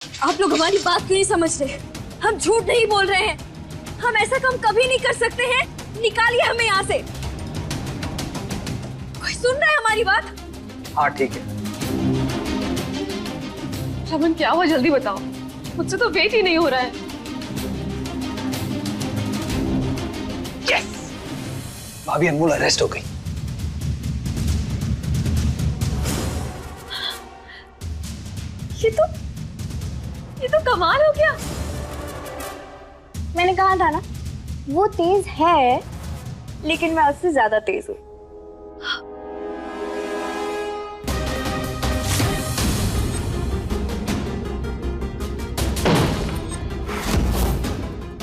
आप लोग हमारी बात क्यों नहीं समझ रहे? हम झूठ नहीं बोल रहे हैं। हम ऐसा काम कभी नहीं कर सकते हैं। निकालिए हमें यहाँ से। कोई सुन रहा है हमारी बात? हाँ ठीक है। रमन क्या हुआ, जल्दी बताओ, मुझसे तो वेट ही नहीं हो रहा है। यस, भाभी अनमोल अरेस्ट हो गई। ये तो कमाल हो गया। मैंने कहा था ना, वो तेज है लेकिन मैं उससे ज्यादा तेज हूँ।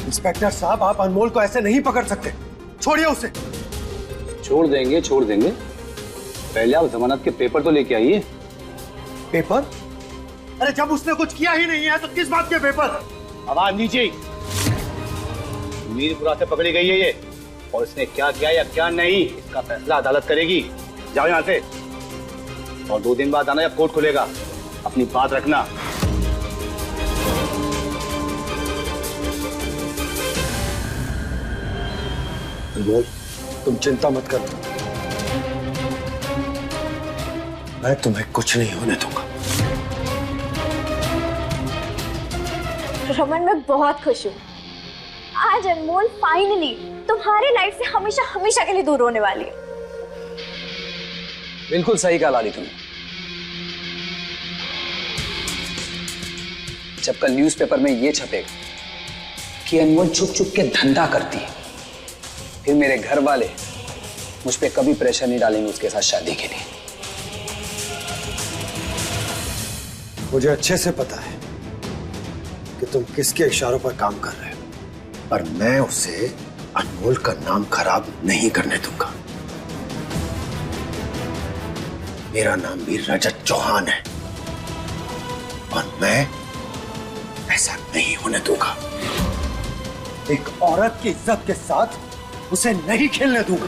इंस्पेक्टर साहब, आप अनमोल को ऐसे नहीं पकड़ सकते। छोड़िए उसे। छोड़ देंगे। पहले आप जमानत के पेपर तो लेके आइए। पेपर? अरे जब उसने कुछ किया ही नहीं है तो किस बात के पेपर? आवाज नीचे। मीरपुरा से पकड़ी गई है ये, और इसने क्या किया या क्या नहीं इसका फैसला अदालत करेगी। जाओ यहाँ से, और 2 दिन बाद आना जब कोर्ट खुलेगा। अपनी बात रखना। अनमोल, तुम चिंता मत करो, मैं तुम्हें कुछ नहीं होने दूंगा। रमन, मैं बहुत खुश हूँ। आज अनमोल फाइनली तुम्हारी लाइफ से हमेशा हमेशा के लिए दूर होने वाली है। बिल्कुल सही कहा लाली तुमने। जब कल न्यूज़पेपर में ये छपेगा कि अनमोल छुप छुप के धंधा करती है, फिर मेरे घर वाले मुझ पे कभी प्रेशर नहीं डालेंगे उसके साथ शादी के लिए। मुझे अच्छे से पता है कि तुम किसके इशारों पर काम कर रहे हो, पर मैं उसे अनमोल का नाम खराब नहीं करने दूंगा। मेरा नाम भी रजत चौहान है और मैं ऐसा नहीं होने दूंगा। एक औरत की इज्जत के साथ उसे नहीं खेलने दूंगा,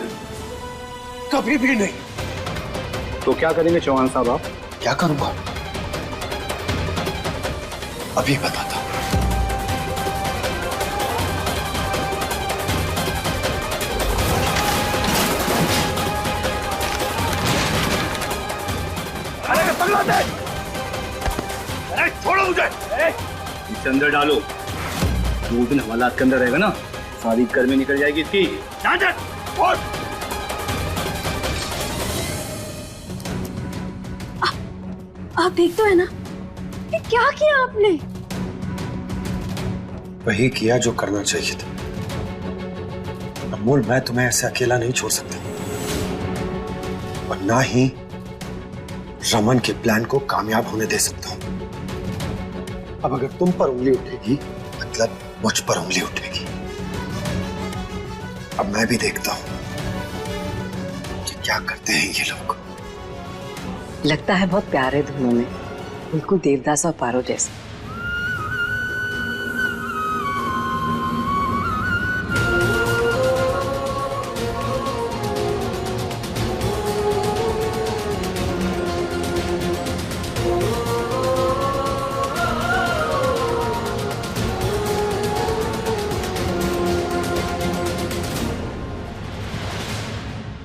कभी भी नहीं। तो क्या करेंगे चौहान साहब आप? क्या करूंगा अभी बताता हूं। अरे पगला दे! अरे छोड़ो मुझे! इसे अंदर डालो। 2 दिन हवालात के अंदर रहेगा ना, सारी गर्मी निकल जाएगी इसकी। आप देख तो है ना, ये क्या किया आपने? वही किया जो करना चाहिए था। अनमोल, मैं तुम्हें ऐसे अकेला नहीं छोड़ सकता, और ना ही रमन के प्लान को कामयाब होने दे सकता हूं। अब अगर तुम पर उंगली उठेगी मतलब मुझ पर उंगली उठेगी। अब मैं भी देखता हूं कि क्या करते हैं ये लोग। लगता है बहुत प्यारे दोनों में, बिल्कुल देवदास और पारो जैसे।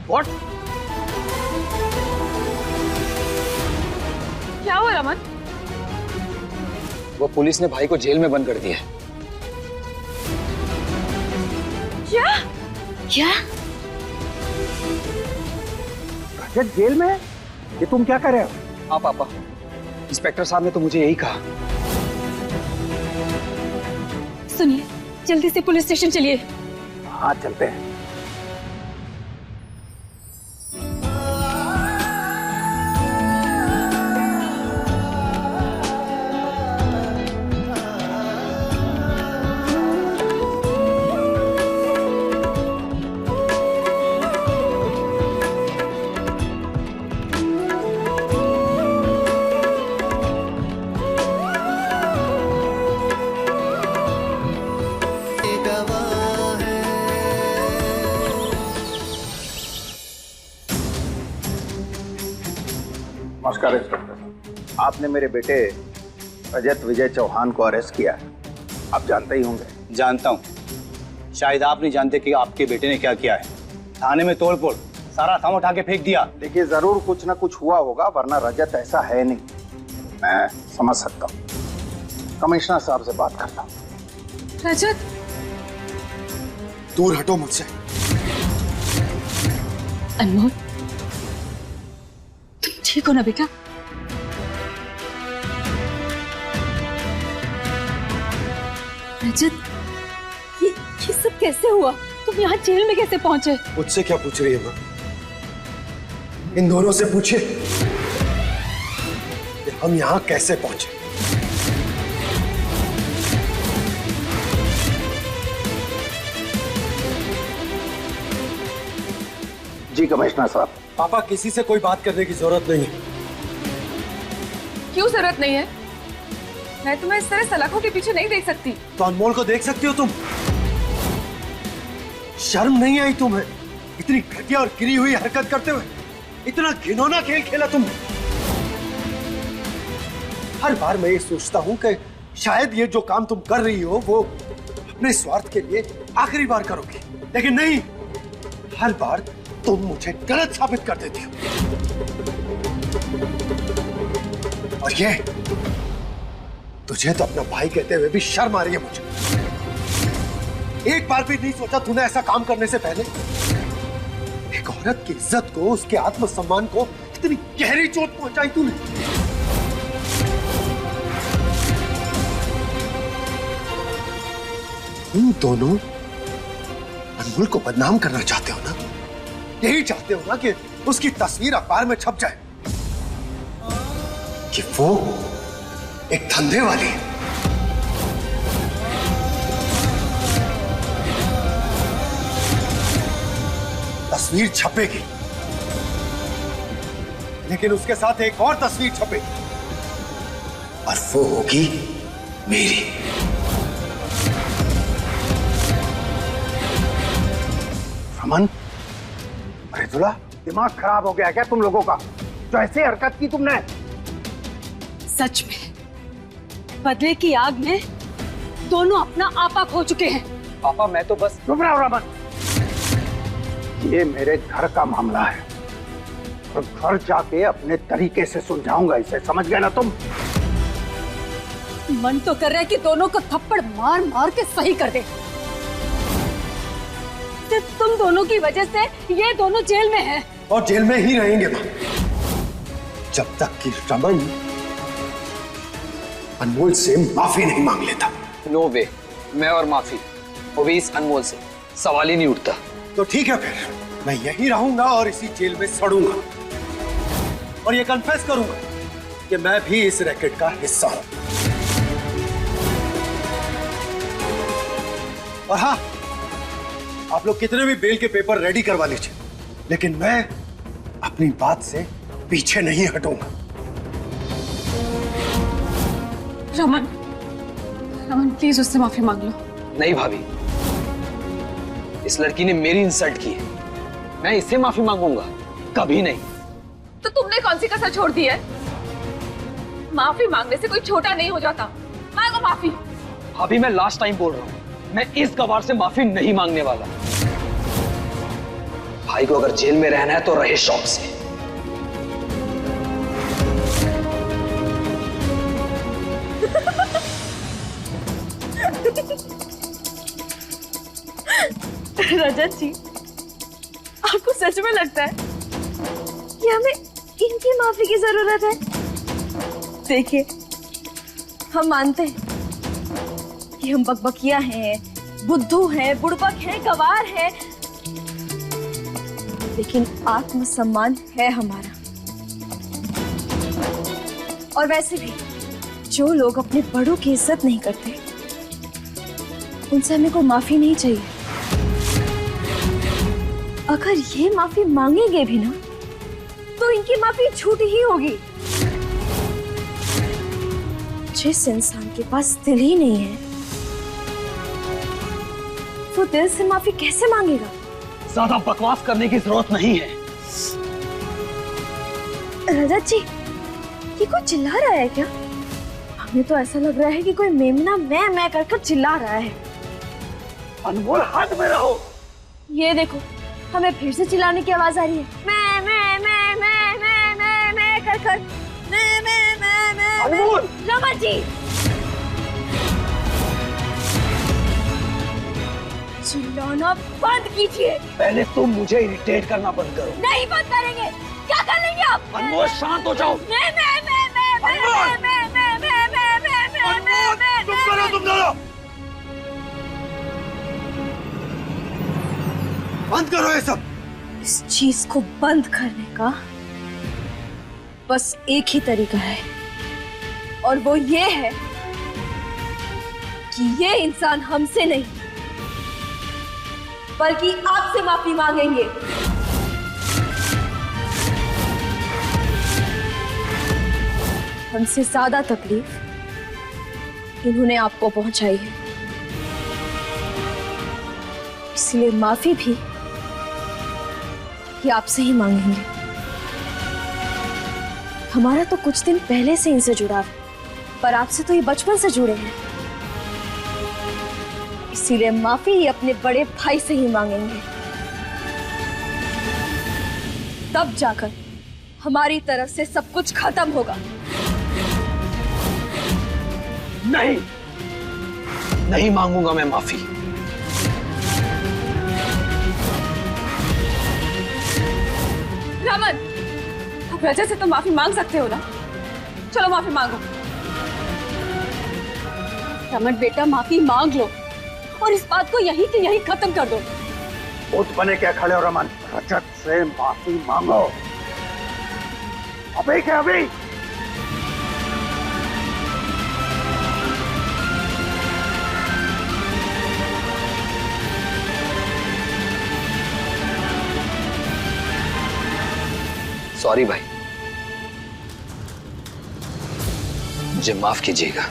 What? क्या हुआ रमन? वो पुलिस ने भाई को जेल में बंद कर दिया है। क्या? क्या? जेल में? ये तुम क्या कर रहे हो? हाँ पापा, इंस्पेक्टर साहब ने तो मुझे यही कहा। सुनिए, जल्दी से पुलिस स्टेशन चलिए। हाँ चलते हैं। नमस्कार इंस्पेक्टर। आपने मेरे बेटे रजत विजय चौहान को अरेस्ट किया है, आप जानते ही होंगे। जानता हूँ। शायद आप नहीं जानते कि आपके बेटे ने क्या किया है। थाने में तोड़फोड़, सारा सामान उठा के फेंक दिया। देखिए, जरूर कुछ ना कुछ हुआ होगा, वरना रजत ऐसा है नहीं। मैं समझ सकता हूँ। कमिश्नर साहब से बात करता हूँ। रजत, दूर हटो मुझसे। अनमोल, तुम ठीक हो ना बेटा? रजत, ये सब कैसे हुआ? तुम यहाँ जेल में कैसे पहुंचे? मुझसे क्या पूछ रही है माँ? इन दोनों से पूछिए कि हम यहाँ कैसे पहुंचे। जी कमिश्नर साहब। पापा, किसी से कोई बात करने की जरूरत नहीं है। क्यों जरूरत नहीं है? मैं तुम्हें इस तरह सलाखों के पीछे नहीं देख सकती। तो अनमोल को देख सकती हो तुम? शर्म नहीं आई तुम्हें? इतनी घटिया और गिरी हुई हरकत करते हुए इतना घिनौना खेल खेला तुमने। हर बार मैं ये सोचता हूं कि शायद ये जो काम तुम कर रही हो वो अपने स्वार्थ के लिए आखिरी बार करोगी, लेकिन नहीं, हर बार तुम मुझे गलत साबित कर देती हो। और ये तुझे तो अपना भाई कहते हुए भी शर्म आ रही है मुझे। एक बार भी नहीं सोचा तूने ऐसा काम करने से पहले? एक औरत की इज्जत को, उसके आत्मसम्मान को इतनी गहरी चोट पहुंचाई तूने। तुम दोनों अनमोल को बदनाम करना चाहते हो ना? यही चाहते हो ना कि उसकी तस्वीर अखबार में छप जाए कि वो एक धंधे वाली है। तस्वीर छपेगी, लेकिन उसके साथ एक और तस्वीर छपेगी, और वो होगी मेरी। रमन, मृदुला, दिमाग खराब हो गया क्या तुम लोगों का? जो ऐसे हरकत की तुमने। सच में बदले की आग में दोनों अपना आपा खो चुके हैं। पापा, मैं तो बस। चुप रहो रमन, ये मेरे घर का मामला है और घर जाके अपने तरीके से सुलझाऊंगा इसे, समझ गए ना तुम? मन तो कर रहा है कि दोनों को थप्पड़ मार मार के सही कर दे। सिर्फ तुम दोनों की वजह से ये दोनों जेल में हैं। और जेल में ही रहेंगे मां, जब तक कि रमन अनमोल से माफी नहीं मांग लेता। नो वे, मैं और माफी, वो भी इस अनमोल से, सवाल ही नहीं उठता। तो ठीक है, फिर मैं यहीं रहूंगा और इसी जेल में सड़ूंगा और ये कन्फेस करूंगा कि मैं भी इस रैकेट का हिस्सा हूं। और हाँ, आप लोग कितने भी बेल के पेपर रेडी करवा लीजिए, लेकिन मैं अपनी बात से पीछे नहीं हटूंगा। रमन, रमन प्लीज उससे माफी मांग लो। नहीं भाभी, इस लड़की ने मेरी इंसल्ट की है, मैं इससे माफी मांगूंगा? कभी नहीं। तो तुमने कौन सी कसर छोड़ दी है? माफी मांगने से कोई छोटा नहीं हो जाता। मांगो माफी। भाभी, मैं लास्ट टाइम बोल रहा हूँ, मैं इस गवार से माफी नहीं मांगने वाला। भाई को अगर जेल में रहना है तो रहे शौक से। रजत जी, आपको सच में लगता है कि हमें इनकी माफी की जरूरत है? देखिए, हम मानते हैं कि हम बकबकिया हैं, बुद्धू हैं, बुड़बक हैं, गवार हैं, लेकिन आत्मसम्मान है हमारा। और वैसे भी जो लोग अपने बड़ों की इज्जत नहीं करते, उनसे हमें कोई माफी नहीं चाहिए। अगर ये माफी मांगेंगे भी ना, तो इनकी माफी झूठी ही होगी। जिस इंसान के पास दिल ही नहीं है, वो दिल से माफी कैसे मांगेगा? ज्यादा बकवास करने की जरूरत नहीं है। रजत जी, ये कोई चिल्ला रहा है क्या? इसमें तो ऐसा लग रहा है कि कोई मेमना मैं कर चिल्ला रहा है। अनमोल हाथ में रहो। ये देखो, हमें फिर से चिल्लाने की आवाज आ रही है। मैं कर मैं अनमोल! रमन जी, चिल्लाना बंद कीजिए। पहले तुम मुझे इरिटेट करना बंद करो। नहीं बंद करेंगे। क्या कर लेंगे आप? अनमोल शांत हो जाओ। तुम करो, तुम दोनों बंद करो ये सब। इस चीज को बंद करने का बस एक ही तरीका है, और वो ये है कि ये इंसान हमसे नहीं बल्कि आपसे माफी मांगेंगे। हमसे ज्यादा तकलीफ इन्होंने आपको पहुंचाई है, इसलिए माफी भी ये आपसे ही मांगेंगे। हमारा तो कुछ दिन पहले से इनसे जुड़ा है, पर आपसे तो ये बचपन से जुड़े हैं, इसीलिए माफी ये अपने बड़े भाई से ही मांगेंगे। तब जाकर हमारी तरफ से सब कुछ खत्म होगा। नहीं, नहीं मांगूंगा मैं माफी। रमन, आप रजत से तो माफी मांग सकते हो ना? चलो माफी मांगो। रमन बेटा, माफी मांग लो और इस बात को यहीं के यहीं खत्म कर दो। भूत बने क्या खड़े हो रमन? रजत से माफी मांगो अभी के अभी। सॉरी भाई, मुझे माफ कीजिएगा।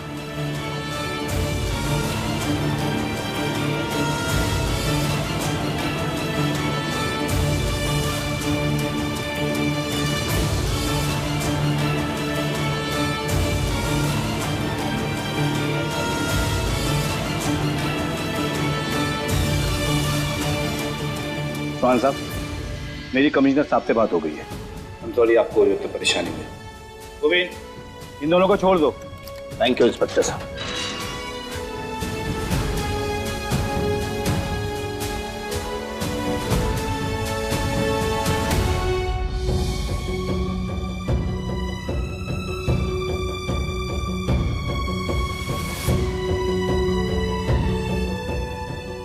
चौहान साहब, मेरी कमिश्नर साहब से बात हो गई है। सॉरी आपको जो परेशानी हुई। गोविंद, इन दोनों को छोड़ दो। थैंक यू इंस्पेक्टर साहब।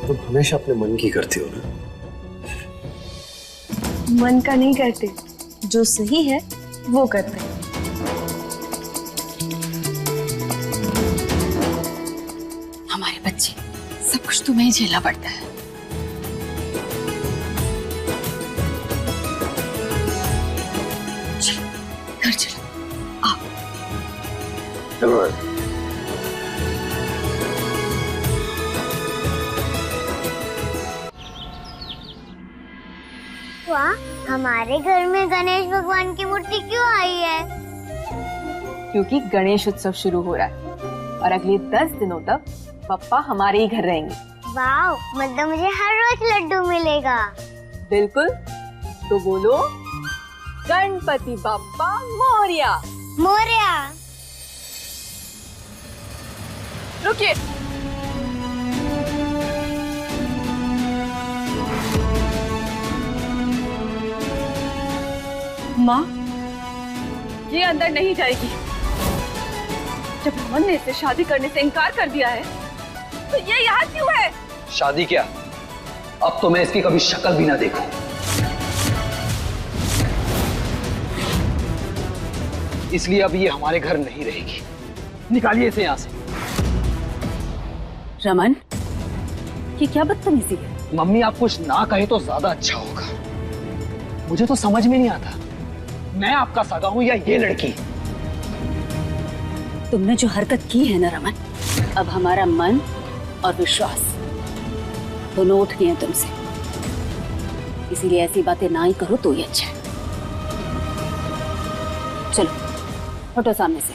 तुम हमेशा अपने मन की करती हो ना? मन का नहीं करते, जो सही है वो करते हैं। हमारे बच्चे, सब कुछ तुम्हें ही झेलना पड़ता है। चलो, घर चलो। आओ। चलो। वाह, हमारे घर में गणेश भगवान की मूर्ति क्यों आई है? क्योंकि गणेश उत्सव शुरू हो रहा है और अगले 10 दिनों तक पप्पा हमारे ही घर रहेंगे। वाह, मतलब मुझे हर रोज लड्डू मिलेगा। बिल्कुल, तो बोलो गणपति बप्पा मोरया। मोरया। रुकिए, माँ, ये अंदर नहीं जाएगी। जब रमन ने इसे शादी करने से इनकार कर दिया है, तो ये यहाँ क्यों है? शादी क्या, अब तो मैं इसकी कभी शक्ल भी ना देखूं। इसलिए अब ये हमारे घर नहीं रहेगी। निकालिए इसे यहाँ से। रमन, ये क्या बदतमीजी है? मम्मी, आप कुछ ना कहे तो ज्यादा अच्छा होगा। मुझे तो समझ में नहीं आता, मैं आपका सगा हूं या ये लड़की। तुमने जो हरकत की है ना रमन, अब हमारा मन और विश्वास दोनों उठ गए हैं तुमसे। इसीलिए ऐसी बातें ना ही करो तो ही अच्छा है। चलो, हटो सामने से।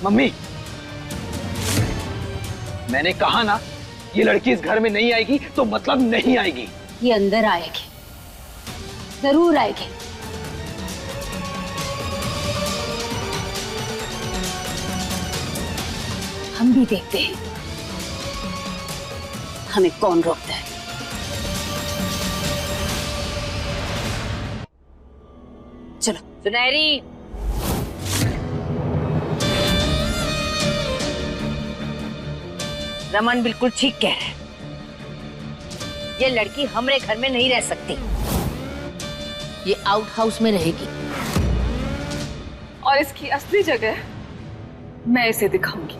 मम्मी, मैंने कहा ना, ये लड़की इस घर में नहीं आएगी तो मतलब नहीं आएगी। ये अंदर आएगी, जरूर आएगी। हम भी देखते हैं हमें कौन रोकता है। चलो। सुनहरी, रमन बिल्कुल ठीक कह रहा है। ये लड़की हमारे घर में नहीं रह सकती, ये आउट हाउस में रहेगी। और इसकी असली जगह मैं इसे दिखाऊंगी।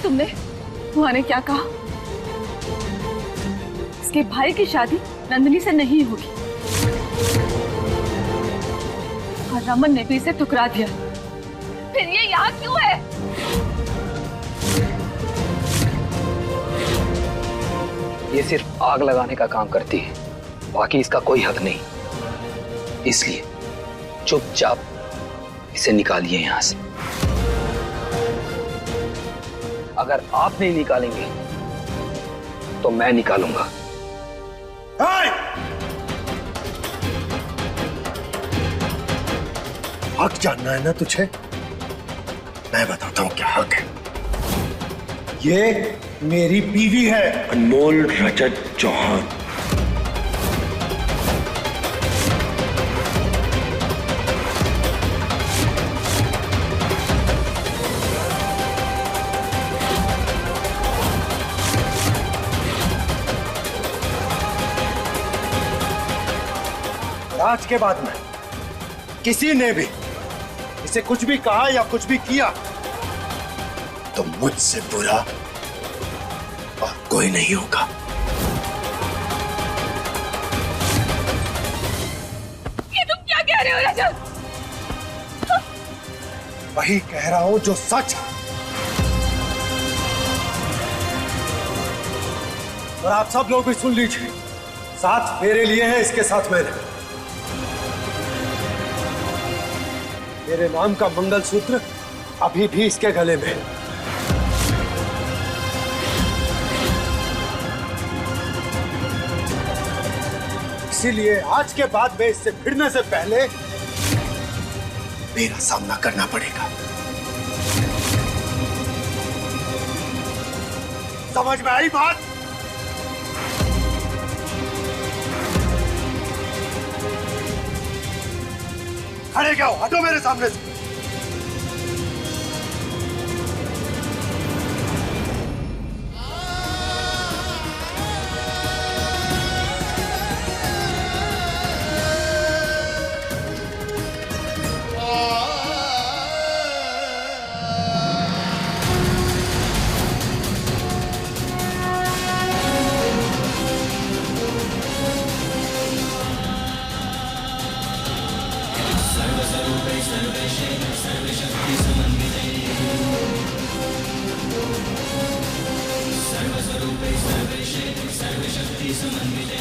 तुमने बुआ ने क्या कहा? इसके भाई की शादी नंदिनी से नहीं होगी और रमन ने भी इसे ठुकरा दिया। फिर ये यहाँ क्यों है? ये सिर्फ आग लगाने का काम करती है, बाकी इसका कोई हक नहीं। इसलिए चुपचाप इसे निकालिए यहां से। अगर आप नहीं निकालेंगे तो मैं निकालूंगा। हक जानना है ना तुझे? मैं बताता हूं क्या हक है। ये मेरी बीवी है, अनमोल रजत चौहान। आज के बाद में किसी ने भी इसे कुछ भी कहा या कुछ भी किया तो मुझसे बुरा और कोई नहीं होगा। ये तुम क्या कह रहे हो रजत? वही कह रहा हूं जो सच है। और आप सब लोग भी सुन लीजिए, साथ मेरे लिए है, इसके साथ मैंने। मेरे नाम का मंगलसूत्र अभी भी इसके गले में है। इसीलिए आज के बाद में इससे भिड़ने से पहले मेरा सामना करना पड़ेगा। समझ में आई बात? खड़े क्या हो? हटो मेरे सामने से। सर्वस्वरूपे सर्वेशे सर्वशक्ति समन्विते